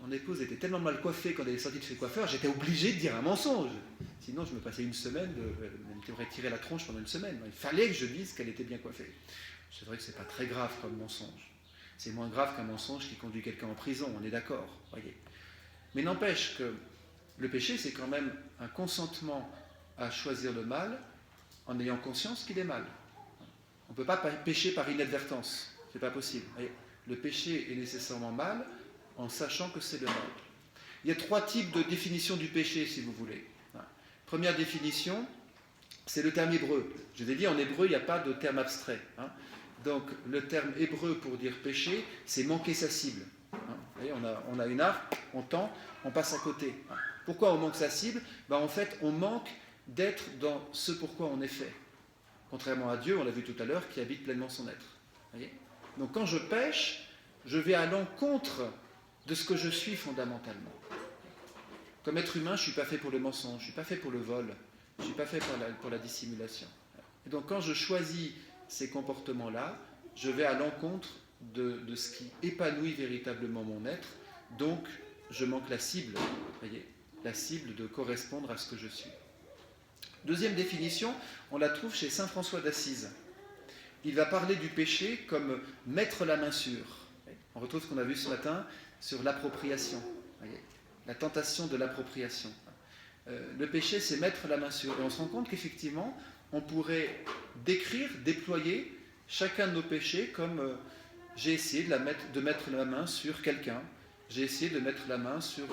mon épouse était tellement mal coiffée quand elle est sortie de chez le coiffeur, j'étais obligé de dire un mensonge. Sinon, je me passais une semaine, elle m'aurait tiré la tronche pendant une semaine. Il fallait que je dise qu'elle était bien coiffée. C'est vrai que c'est pas très grave comme mensonge. C'est moins grave qu'un mensonge qui conduit quelqu'un en prison, on est d'accord, voyez. Mais n'empêche que le péché, c'est quand même un consentement à choisir le mal en ayant conscience qu'il est mal. On ne peut pas pécher par inadvertance, c'est pas possible. Voyez. Le péché est nécessairement mal en sachant que c'est le mal. Il y a 3 types de définition du péché, si vous voulez. Première définition, c'est le terme hébreu. Je vous ai dit, en hébreu, il n'y a pas de terme abstrait. Donc, le terme hébreu pour dire péché, c'est manquer sa cible. Vous voyez, on a une arc, on tend, on passe à côté. Pourquoi on manque sa cible ? En fait, on manque d'être dans ce pourquoi on est fait. Contrairement à Dieu, on l'a vu tout à l'heure, qui habite pleinement son être. Voyez ? Donc, quand je pêche, je vais à l'encontre de ce que je suis fondamentalement. Comme être humain, je ne suis pas fait pour le mensonge, je ne suis pas fait pour le vol, je ne suis pas fait pour la dissimulation. Et donc quand je choisis ces comportements-là, je vais à l'encontre de ce qui épanouit véritablement mon être, donc je manque la cible, voyez, la cible de correspondre à ce que je suis. Deuxième définition, on la trouve chez saint François d'Assise. Il va parler du péché comme mettre la main sur. On retrouve ce qu'on a vu ce matin sur l'appropriation. Voyez, la tentation de l'appropriation. Le péché, c'est mettre la main sur. Et on se rend compte qu'effectivement, on pourrait décrire, déployer chacun de nos péchés comme j'ai essayé de mettre la main sur quelqu'un, j'ai essayé de mettre la main sur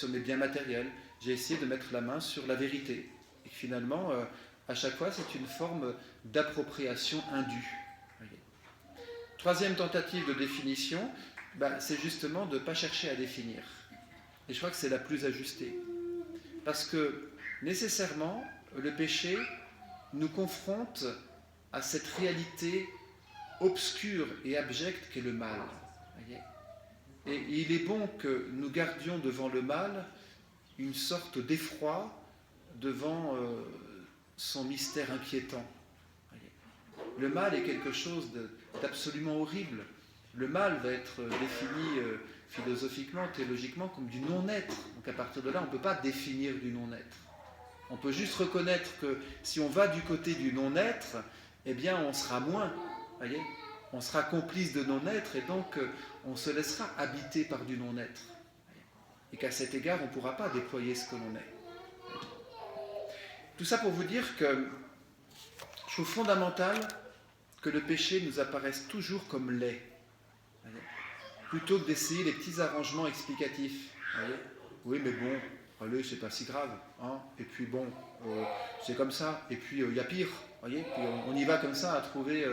mes biens matériels, j'ai essayé de mettre la main sur la vérité. Et finalement, à chaque fois, c'est une forme d'appropriation indue. Voyez. Troisième tentative de définition, c'est justement de ne pas chercher à définir. Et je crois que c'est la plus ajustée. Parce que, nécessairement, le péché nous confronte à cette réalité obscur et abject qu'est le mal. Voyez ? Et il est bon que nous gardions devant le mal une sorte d'effroi devant son mystère inquiétant. Voyez ? Le mal est quelque chose d'absolument horrible. Le mal va être défini philosophiquement, théologiquement, comme du non-être. Donc à partir de là, on ne peut pas définir du non-être. On peut juste reconnaître que si on va du côté du non-être, eh bien on sera moins. Voyez ? On sera complice de non-être et donc on se laissera habiter par du non-être. Et qu'à cet égard, on ne pourra pas déployer ce que l'on est. Tout ça pour vous dire que je trouve fondamental que le péché nous apparaisse toujours comme laid. Voyez ? Plutôt que d'essayer les petits arrangements explicatifs. Voyez ? Oui, mais bon, allez, c'est pas si grave. Hein ? Et puis bon, c'est comme ça. Et puis il y a pire. Voyez ? Puis on y va comme ça à trouver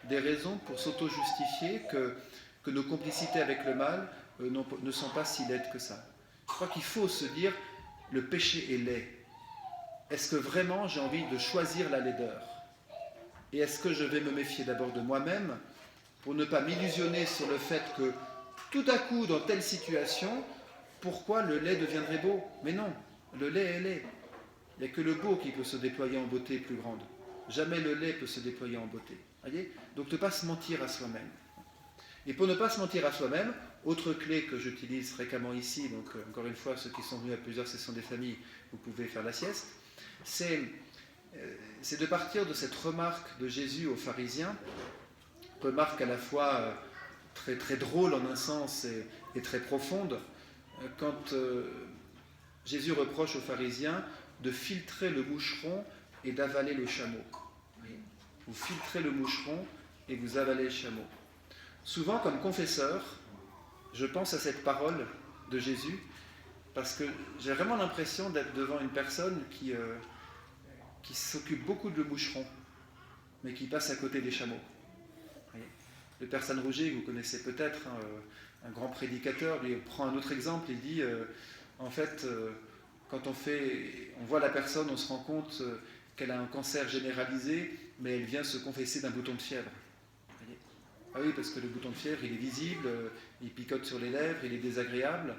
des raisons pour s'auto-justifier que nos complicités avec le mal ne sont pas si laides que ça. Je crois qu'il faut se dire, le péché est laid. Est-ce que vraiment j'ai envie de choisir la laideur ? Et est-ce que je vais me méfier d'abord de moi-même pour ne pas m'illusionner sur le fait que tout à coup, dans telle situation, pourquoi le lait deviendrait beau ? Mais non, le lait est laid. Il n'y a que le beau qui peut se déployer en beauté plus grande. Jamais le lait peut se déployer en beauté. Voyez ? Donc ne pas se mentir à soi-même. Et pour ne pas se mentir à soi-même, autre clé que j'utilise fréquemment ici, donc encore une fois, ceux qui sont venus à plusieurs sessions des familles, vous pouvez faire la sieste, c'est de partir de cette remarque de Jésus aux pharisiens, remarque à la fois très, très drôle en un sens et très profonde, quand Jésus reproche aux pharisiens de filtrer le moucheron et d'avaler le chameau. Vous filtrez le moucheron et vous avalez le chameau. Souvent, comme confesseur, je pense à cette parole de Jésus parce que j'ai vraiment l'impression d'être devant une personne qui s'occupe beaucoup de moucherons, mais qui passe à côté des chameaux. Le Père Sanrouget, que vous connaissez peut-être, un grand prédicateur, lui prend un autre exemple, il dit en fait, quand on voit la personne, on se rend compte qu'elle a un cancer généralisé, mais elle vient se confesser d'un bouton de fièvre. Ah oui, parce que le bouton de fièvre, il est visible, il picote sur les lèvres, il est désagréable.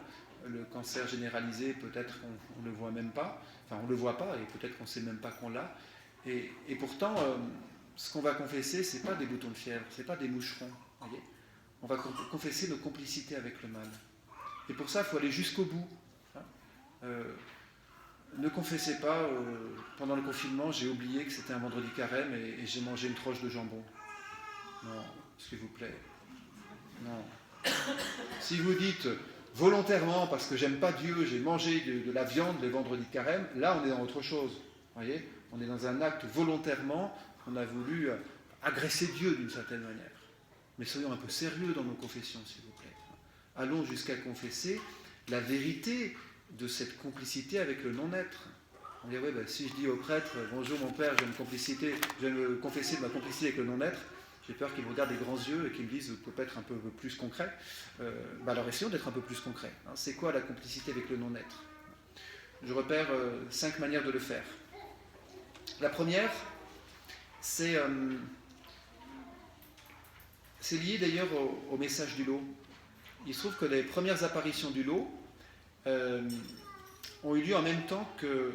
Le cancer généralisé, peut-être on ne le voit même pas. Enfin, on ne le voit pas, et peut-être qu'on ne sait même pas qu'on l'a. Et pourtant, ce qu'on va confesser, ce n'est pas des boutons de fièvre, ce n'est pas des moucherons. Voyez ? On va confesser nos complicités avec le mal. Et pour ça, il faut aller jusqu'au bout. Ne confessez pas, pendant le confinement, j'ai oublié que c'était un vendredi carême et j'ai mangé une tranche de jambon. Non, s'il vous plaît. Non. Si vous dites volontairement, parce que j'aime pas Dieu, j'ai mangé de la viande les vendredis de carême, là on est dans autre chose. Voyez ? On est dans un acte volontairement, on a voulu agresser Dieu d'une certaine manière. Mais soyons un peu sérieux dans nos confessions, s'il vous plaît. Allons jusqu'à confesser la vérité de cette complicité avec le non-être. On dit, oui, si je dis au prêtre, bonjour mon père, je vais me confesser de ma complicité avec le non-être, j'ai peur qu'il me regarde des grands yeux et qu'il me dise, vous pouvez pas être un peu plus concret. Alors essayons d'être un peu plus concret. C'est quoi la complicité avec le non-être ? Je repère 5 manières de le faire. La première, c'est lié d'ailleurs au message du lot. Il se trouve que les premières apparitions du lot ont eu lieu en même temps que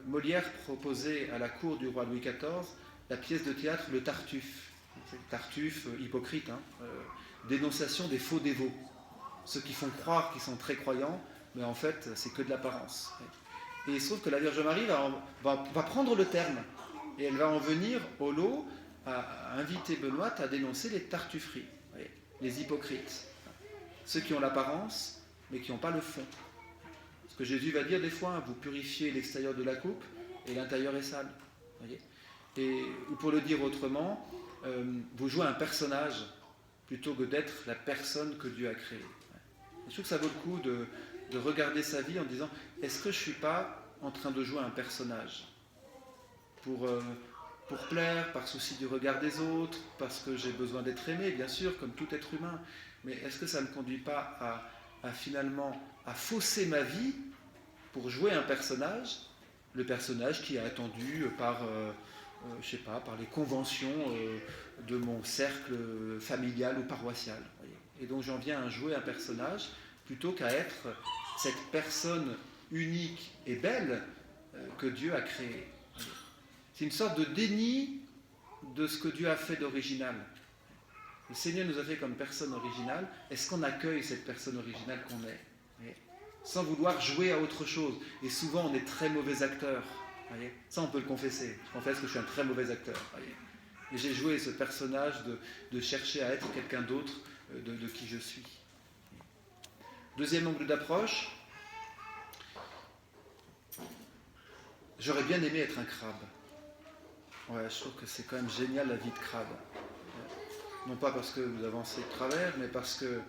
Molière proposait à la cour du roi Louis XIV la pièce de théâtre Le Tartuffe. Tartuffe, hypocrite, dénonciation des faux dévots. Ceux qui font croire qu'ils sont très croyants, mais en fait, c'est que de l'apparence. Et il se trouve que la Vierge Marie va prendre le terme, et elle va en venir au lot à inviter Benoît à dénoncer les tartufferies, les hypocrites. Ceux qui ont l'apparence, mais qui n'ont pas le fond. Ce que Jésus va dire des fois, vous purifiez l'extérieur de la coupe, et l'intérieur est sale. Voyez ? Ou pour le dire autrement, vous jouez un personnage plutôt que d'être la personne que Dieu a créée. Je trouve que ça vaut le coup de regarder sa vie en disant, est-ce que je ne suis pas en train de jouer un personnage pour plaire, par souci du regard des autres, parce que j'ai besoin d'être aimé, bien sûr, comme tout être humain, mais est-ce que ça ne me conduit pas finalement à fausser ma vie pour jouer un personnage, le personnage qui est attendu par je ne sais pas, par les conventions de mon cercle familial ou paroissial. Voyez. Et donc j'en viens à jouer un personnage plutôt qu'à être cette personne unique et belle que Dieu a créée. C'est une sorte de déni de ce que Dieu a fait d'original. Le Seigneur nous a fait comme personne originale. Est-ce qu'on accueille cette personne originale qu'on est? Voyez, sans vouloir jouer à autre chose. Et souvent, on est très mauvais acteur. Voyez, ça, on peut le confesser. Je confesse que je suis un très mauvais acteur. Voyez. Et j'ai joué ce personnage de chercher à être quelqu'un d'autre de qui je suis. Deuxième angle d'approche, j'aurais bien aimé être un crabe. Ouais, je trouve que c'est quand même génial la vie de crabe. Non pas parce que vous avancez de travers, mais parce que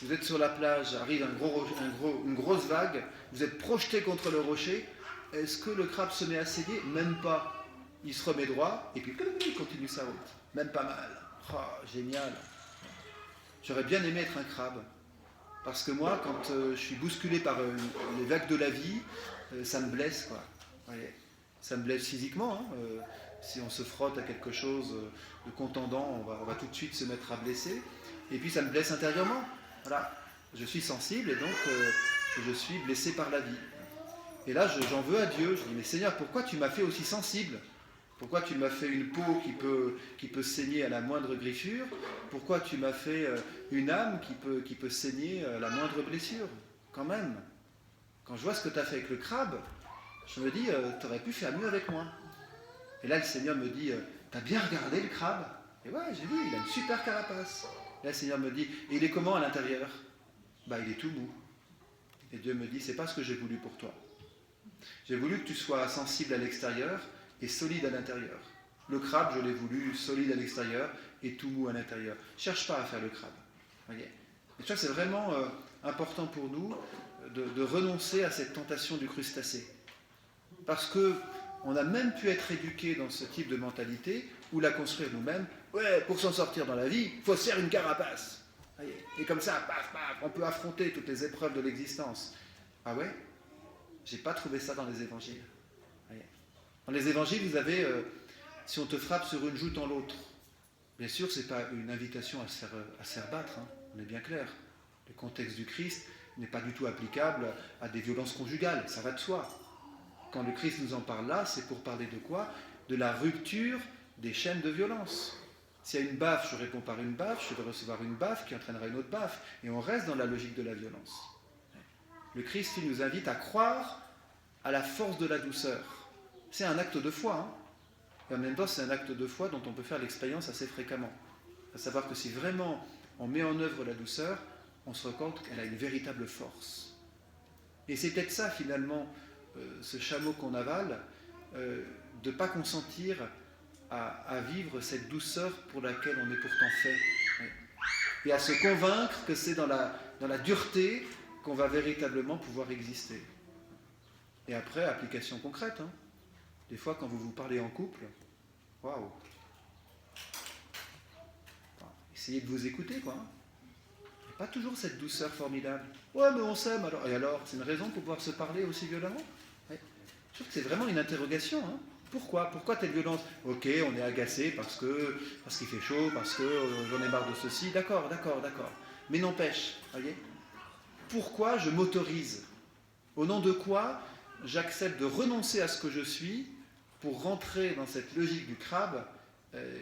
vous êtes sur la plage, arrive une grosse vague, vous êtes projeté contre le rocher, est-ce que le crabe se met à saigner? Même pas. Il se remet droit, et puis il continue sa route. Même pas mal. Oh, génial. J'aurais bien aimé être un crabe. Parce que moi, quand je suis bousculé par les vagues de la vie, ça me blesse, quoi. Voyez. Ça me blesse physiquement. Hein. Si on se frotte à quelque chose de contendant, on va tout de suite se mettre à blesser. Et puis ça me blesse intérieurement. Voilà. Je suis sensible et donc je suis blessé par la vie. Et là, j'en veux à Dieu. Je dis, mais Seigneur, pourquoi tu m'as fait aussi sensible? Pourquoi tu m'as fait une peau qui peut saigner à la moindre griffure? Pourquoi tu m'as fait une âme qui peut saigner à la moindre blessure? Quand même. Quand je vois ce que tu as fait avec le crabe, je me dis, tu aurais pu faire mieux avec moi. Et là, le Seigneur me dit, t'as bien regardé le crabe? Et ouais, j'ai vu, il a une super carapace. Et là, le Seigneur me dit, et il est comment à l'intérieur? Bah, il est tout mou. Et Dieu me dit, c'est pas ce que j'ai voulu pour toi. J'ai voulu que tu sois sensible à l'extérieur et solide à l'intérieur. Le crabe, je l'ai voulu solide à l'extérieur et tout mou à l'intérieur. Cherche pas à faire le crabe. Voyez. Et ça, c'est vraiment important pour nous de renoncer à cette tentation du crustacé. Parce qu'on a même pu être éduqué dans ce type de mentalité ou la construire nous-mêmes. Ouais, pour s'en sortir dans la vie, il faut se faire une carapace. Voyez. Et comme ça, paf, paf, on peut affronter toutes les épreuves de l'existence. Ah ouais? J'ai pas trouvé ça dans les évangiles. Voyez. Dans les évangiles, vous avez, si on te frappe sur une joue, tends l'autre. Bien sûr, ce n'est pas une invitation à se faire battre, hein, on est bien clair. Le contexte du Christ n'est pas du tout applicable à des violences conjugales, ça va de soi. Quand le Christ nous en parle là, c'est pour parler de quoi? De la rupture des chaînes de violence. S'il y a une baffe, je réponds par une baffe, je vais recevoir une baffe qui entraînera une autre baffe, et on reste dans la logique de la violence. Le Christ, il nous invite à croire à la force de la douceur. C'est un acte de foi, hein. Et en même temps, c'est un acte de foi dont on peut faire l'expérience assez fréquemment. À savoir que si vraiment on met en œuvre la douceur, on se rend compte qu'elle a une véritable force. Et c'est peut-être ça, finalement, ce chameau qu'on avale, de ne pas consentir à vivre cette douceur pour laquelle on est pourtant fait. Et à se convaincre que c'est dans la dureté qu'on va véritablement pouvoir exister. Et après, application concrète. Hein. Des fois, quand vous vous parlez en couple, waouh! Essayez de vous écouter, quoi. Il n'y a pas toujours cette douceur formidable. Ouais, mais on s'aime alors. Et alors, c'est une raison pour pouvoir se parler aussi violemment? Ouais. Je trouve que c'est vraiment une interrogation. Hein. Pourquoi telle violence? Ok, on est agacé parce qu'il fait chaud, parce que j'en ai marre de ceci. D'accord. Mais n'empêche, voyez, pourquoi je m'autorise? Au nom de quoi j'accepte de renoncer à ce que je suis pour rentrer dans cette logique du crabe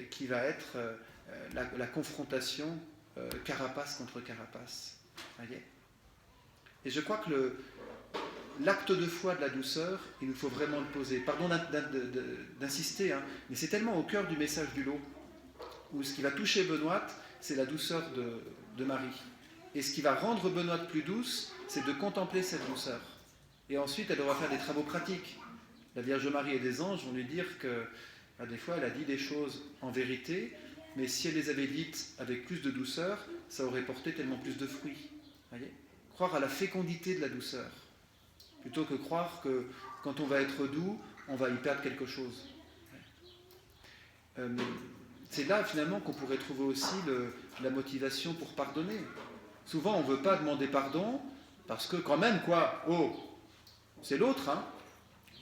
qui va être la confrontation carapace contre carapace. Voyez. Et je crois que l'acte de foi de la douceur, il nous faut vraiment le poser. Pardon d'insister, hein, mais c'est tellement au cœur du message du lot, où ce qui va toucher Benoît, c'est la douceur de Marie. Et ce qui va rendre Benoît plus douce, c'est de contempler cette douceur. Et ensuite, elle devra faire des travaux pratiques. La Vierge Marie et des anges vont lui dire que, des fois, elle a dit des choses en vérité, mais si elle les avait dites avec plus de douceur, ça aurait porté tellement plus de fruits. Voyez ? Croire à la fécondité de la douceur, plutôt que croire que quand on va être doux, on va y perdre quelque chose. C'est là, finalement, qu'on pourrait trouver aussi la motivation pour pardonner. Souvent, on ne veut pas demander pardon, parce que quand même, quoi, c'est l'autre, hein.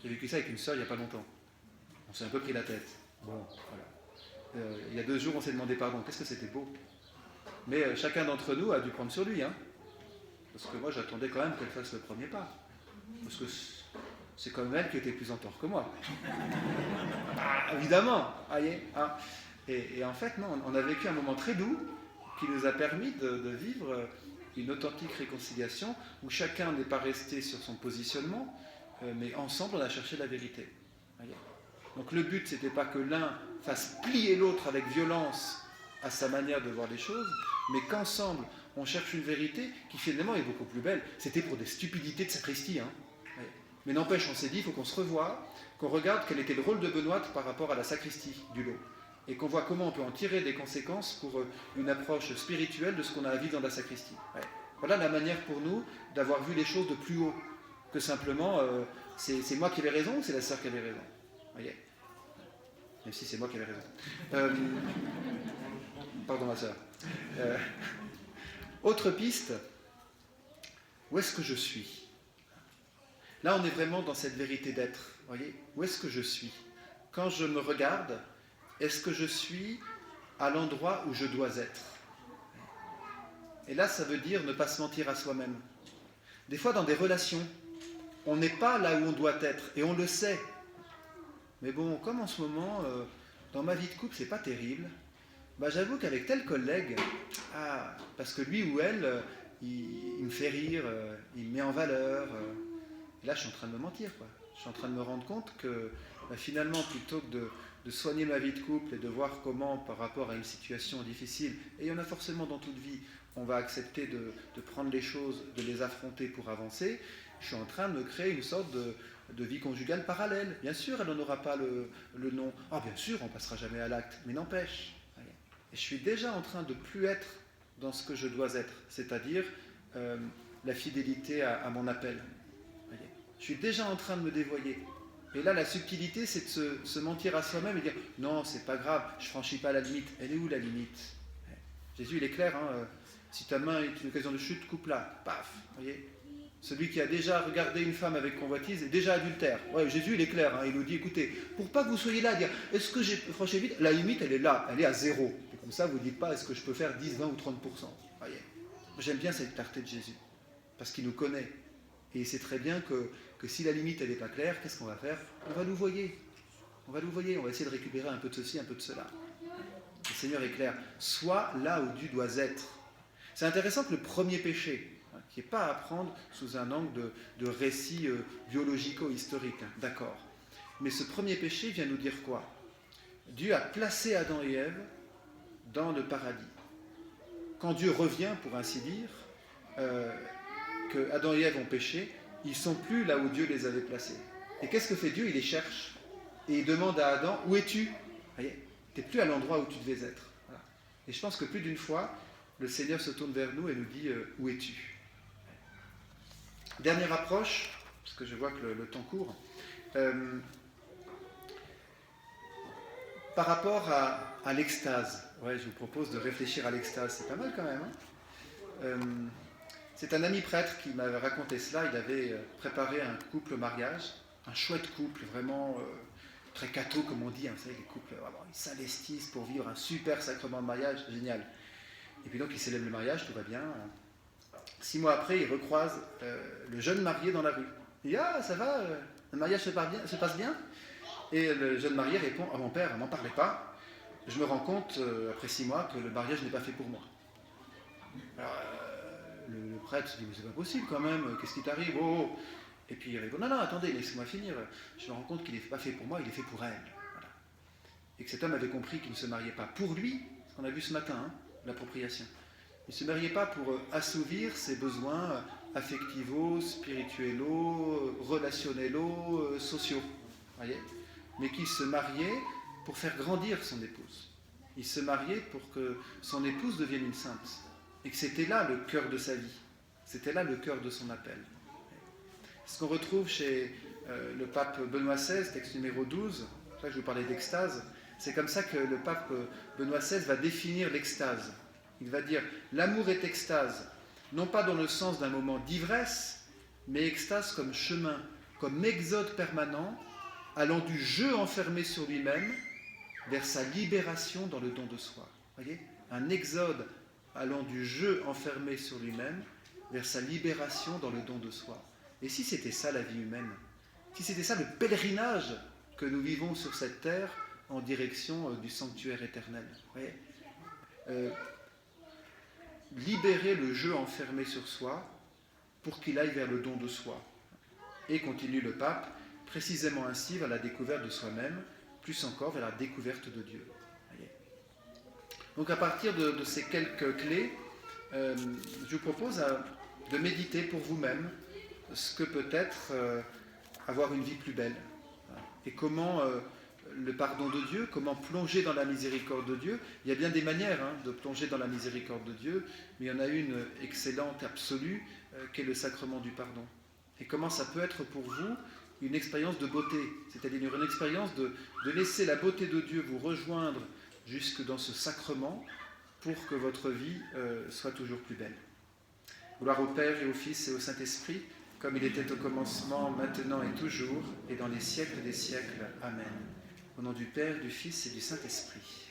J'ai vécu ça avec une sœur il n'y a pas longtemps. On s'est un peu pris la tête. Bon, voilà. Il y a 2 jours, on s'est demandé pardon. Qu'est-ce que c'était beau. Mais chacun d'entre nous a dû prendre sur lui. Hein, parce que moi, j'attendais quand même qu'elle fasse le premier pas. Parce que c'est quand même elle qui était plus en tort que moi. Ah, évidemment. Ah. Et en fait, non, on a vécu un moment très doux qui nous a permis de vivre une authentique réconciliation où chacun n'est pas resté sur son positionnement, mais ensemble, on a cherché la vérité. Voyez. Donc le but, c'était pas que l'un fasse plier l'autre avec violence à sa manière de voir les choses, mais qu'ensemble, on cherche une vérité qui finalement est beaucoup plus belle. C'était pour des stupidités de sacristie. Hein. Mais n'empêche, on s'est dit, il faut qu'on se revoie, qu'on regarde quel était le rôle de Benoît par rapport à la sacristie du lot. Et qu'on voit comment on peut en tirer des conséquences pour une approche spirituelle de ce qu'on a à vivre dans la sacristie. Ouais. Voilà la manière pour nous d'avoir vu les choses de plus haut, que simplement, c'est moi qui avais raison ou c'est la sœur qui avait raison. Voyez. Même si c'est moi qui avais raison. Pardon ma sœur. Autre piste, où est-ce que je suis ? Là, on est vraiment dans cette vérité d'être. Voyez, où est-ce que je suis ? Quand je me regarde, est-ce que je suis à l'endroit où je dois être ? Et là, ça veut dire ne pas se mentir à soi-même. Des fois, dans des relations, on n'est pas là où on doit être, et on le sait. Mais bon, comme en ce moment, dans ma vie de couple, c'est pas terrible, j'avoue qu'avec tel collègue, parce que lui ou elle, il me fait rire, il me met en valeur. Et là, je suis en train de me mentir, quoi. Je suis en train de me rendre compte que finalement, plutôt que de soigner ma vie de couple et de voir comment, par rapport à une situation difficile, et il y en a forcément dans toute vie, on va accepter de prendre les choses, de les affronter pour avancer, je suis en train de me créer une sorte de vie conjugale parallèle. Bien sûr, elle n'en aura pas le nom. Ah, bien sûr, on ne passera jamais à l'acte, mais n'empêche. Et je suis déjà en train de plus être dans ce que je dois être, c'est-à-dire la fidélité à mon appel. Je suis déjà en train de me dévoyer. Et là, la subtilité, c'est de se mentir à soi-même et dire « Non, c'est pas grave, je ne franchis pas la limite. » Elle est où la limite ? Jésus, il est clair, hein, si ta main est une occasion de chute, coupe-la. Paf, voyez. Celui qui a déjà regardé une femme avec convoitise est déjà adultère. Ouais, Jésus, il est clair, hein, il nous dit « Écoutez, pour pas que vous soyez là à dire « Est-ce que j'ai franchi vite ?» La limite, elle est là, elle est à 0. Et comme ça, vous ne dites pas « Est-ce que je peux faire 10, 20 ou 30 ?» Voyez. J'aime bien cette clarté de Jésus, parce qu'il nous connaît. Et il sait très bien que si la limite elle n'est pas claire, qu'est-ce qu'on va faire ? On va louvoyer. On va essayer de récupérer un peu de ceci, un peu de cela. Le Seigneur est clair. Sois là où tu dois être. C'est intéressant que le premier péché, qui n'est pas à prendre sous un angle de récit biologico-historique, d'accord. Mais ce premier péché vient nous dire quoi ? Dieu a placé Adam et Ève dans le paradis. Quand Dieu revient, pour ainsi dire, que Adam et Ève ont péché, ils ne sont plus là où Dieu les avait placés. Et qu'est-ce que fait Dieu ? Il les cherche. Et il demande à Adam, où es-tu ? Tu n'es plus à l'endroit où tu devais être. Voilà. Et je pense que plus d'une fois, le Seigneur se tourne vers nous et nous dit, où es-tu ? Dernière approche, parce que je vois que le temps court, par rapport à l'extase. Ouais, je vous propose de réfléchir à l'extase, c'est pas mal quand même. Hein. C'est un ami prêtre qui m'avait raconté cela. Il avait préparé un couple mariage, un chouette couple, vraiment très catho, comme on dit. Hein, vous savez, les couples, vraiment, ils s'investissent pour vivre un super sacrement de mariage, génial. Et puis donc, il célèbre le mariage, tout va bien. 6 mois après, il recroise le jeune marié dans la rue. Il dit « Ah, ça va, le mariage se passe bien ?» Et le jeune marié répond « Ah, mon père, m'en parlez pas. Je me rends compte, après 6 mois, que le mariage n'est pas fait pour moi. » Alors, le prêtre se dit « Mais c'est pas possible quand même, qu'est-ce qui t'arrive ? Oh !» Et puis il répond « Non, attendez, laissez-moi finir. Je me rends compte qu'il n'est pas fait pour moi, il est fait pour elle. » Voilà. Et que cet homme avait compris qu'il ne se mariait pas pour lui, ce qu'on a vu ce matin, hein, l'appropriation. Il ne se mariait pas pour assouvir ses besoins affectivos, spirituellos, relationnellos, sociaux. Voyez ? Mais qu'il se mariait pour faire grandir son épouse. Il se mariait pour que son épouse devienne une sainte. Et que c'était là le cœur de sa vie. C'était là le cœur de son appel. Ce qu'on retrouve chez le pape Benoît XVI, texte numéro 12, là je vous parlais d'extase, c'est comme ça que le pape Benoît XVI va définir l'extase. Il va dire « L'amour est extase, non pas dans le sens d'un moment d'ivresse, mais extase comme chemin, comme exode permanent allant du jeu enfermé sur lui-même vers sa libération dans le don de soi. Voyez, un exode allant du jeu enfermé sur lui-même vers sa libération dans le don de soi. Et si c'était ça la vie humaine, si c'était ça le pèlerinage que nous vivons sur cette terre en direction du sanctuaire éternel. Voyez, libérer le jeu enfermé sur soi pour qu'il aille vers le don de soi. Et continue le pape, précisément ainsi vers la découverte de soi-même, plus encore vers la découverte de Dieu. Voyez. Donc à partir de ces quelques clés, je vous propose de méditer pour vous-même ce que peut être avoir une vie plus belle. Et comment le pardon de Dieu, comment plonger dans la miséricorde de Dieu. Il y a bien des manières de plonger dans la miséricorde de Dieu, mais il y en a une excellente, absolue, qui est le sacrement du pardon. Et comment ça peut être pour vous une expérience de beauté, c'est-à-dire une expérience de laisser la beauté de Dieu vous rejoindre jusque dans ce sacrement pour que votre vie soit toujours plus belle. Gloire au Père et au Fils et au Saint-Esprit, comme il était au commencement, maintenant et toujours, et dans les siècles des siècles. Amen. Au nom du Père, du Fils et du Saint-Esprit.